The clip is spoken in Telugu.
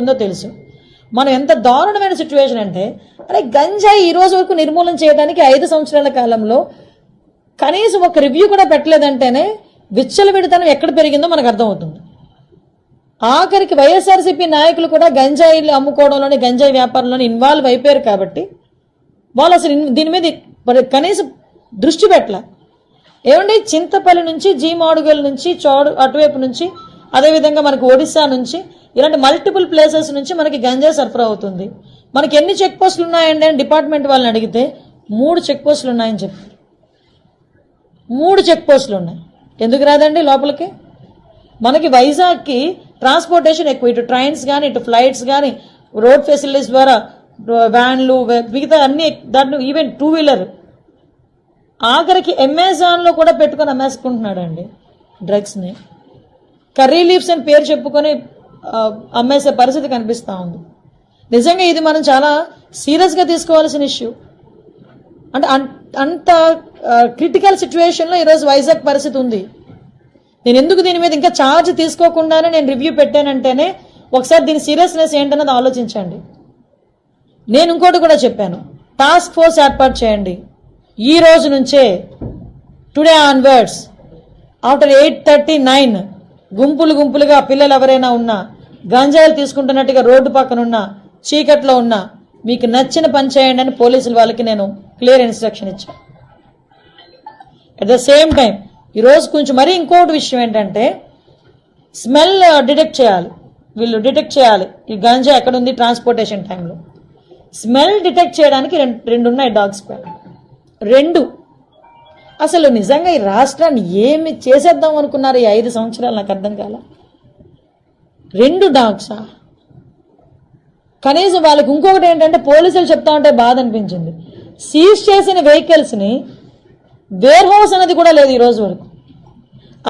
ఉందో తెలుసు. మనం ఎంత దారుణమైన సిచ్యువేషన్ అంటే, అరే గంజాయి ఈ రోజు వరకు నిర్మూలన చేయడానికి 5 సంవత్సరాల కాలంలో కనీసం ఒక రివ్యూ కూడా పెట్టలేదంటేనే విచ్చలవిడితనం ఎక్కడ పెరిగిందో మనకు అర్థమవుతుంది. ఆఖరికి వైఎస్ఆర్సీపీ నాయకులు కూడా గంజాయిలు అమ్ముకోవడంలోని, గంజాయి వ్యాపారంలోని ఇన్వాల్వ్ అయిపోయారు కాబట్టి వాళ్ళు అసలు దీని మీద కనీసం దృష్టి పెట్టలే. ఏమండి, చింతపల్లి నుంచి, జీమాడుగల్ నుంచి, అటువైపు నుంచి, అదేవిధంగా మనకి ఒడిశా నుంచి, ఇలాంటి మల్టిపుల్ ప్లేసెస్ నుంచి మనకి గంజాయి సరఫరా అవుతుంది. మనకి ఎన్ని చెక్ పోస్టులు ఉన్నాయండి అని డిపార్ట్మెంట్ వాళ్ళని అడిగితే 3 చెక్ పోస్టులు ఉన్నాయని చెప్పారు. 3 చెక్ పోస్టులు ఉన్నాయి. ఎందుకు రాదండి లోపలికి? మనకి వైజాగ్కి ట్రాన్స్పోర్టేషన్ ఎక్కువ, ఇటు ట్రైన్స్ కానీ, ఇటు ఫ్లైట్స్ కానీ, రోడ్ ఫెసిలిటీస్ ద్వారా వ్యాన్లు, మిగతా అన్ని, దాంట్లో ఈవెన్ 2 వీలర్, ఆఖరికి అమెజాన్లో కూడా పెట్టుకొని అమ్మేసుకుంటున్నాడు అండి డ్రగ్స్ని. కర్రీ లీవ్స్ అని పేరు చెప్పుకొని అమ్మేసే పరిస్థితి కనిపిస్తూ ఉంది. నిజంగా ఇది మనం చాలా సీరియస్గా తీసుకోవాల్సిన ఇష్యూ. అంటే అంత క్రిటికల్ సిచ్యువేషన్లో ఈరోజు వైజాగ్ పరిస్థితి ఉంది. నేను ఎందుకు దీని మీద ఇంకా ఛార్జ్ తీసుకోకుండానే నేను రివ్యూ పెట్టానంటేనే ఒకసారి దీని సీరియస్నెస్ ఏంటన్నది ఆలోచించండి. నేను ఇంకోటి కూడా చెప్పాను, టాస్క్ ఫోర్స్ ఏర్పాటు చేయండి. ఈ రోజు నుంచే, టుడే ఆన్వర్డ్స్, ఆఫ్టర్ 8:39 గుంపులుగా పిల్లలు ఎవరైనా ఉన్నా, గంజాయిలు తీసుకుంటున్నట్టుగా రోడ్డు పక్కన ఉన్నా, చీకట్లో ఉన్నా, మీకు నచ్చిన పని చేయండి అని పోలీసుల వాళ్ళకి నేను క్లియర్ ఇన్స్ట్రక్షన్ ఇచ్చాను. అట్ ద సేమ్ టైం ఈరోజు కొంచెం మరీ ఇంకోటి విషయం ఏంటంటే, స్మెల్ డిటెక్ట్ చేయాలి. వీళ్ళు డిటెక్ట్ చేయాలి ఈ గంజా ఎక్కడుంది ట్రాన్స్పోర్టేషన్ టైంలో. స్మెల్ డిటెక్ట్ చేయడానికి రెండు ఉన్నాయి డాగ్ స్క్వాడ్. 2. అసలు నిజంగా ఈ రాష్ట్రాన్ని ఏమి చేసేద్దాం అనుకున్నారు ఈ 5 సంవత్సరాలు? నాకు అర్థం కాల. 2 డాగ్సా? కనీసం వాళ్ళకి ఇంకొకటి ఏంటంటే, పోలీసులు చెప్తా ఉంటే బాధ అనిపించింది, సీజ్ చేసిన వెహికల్స్ని వేర్ హౌస్ అనేది కూడా లేదు ఈ రోజు వరకు.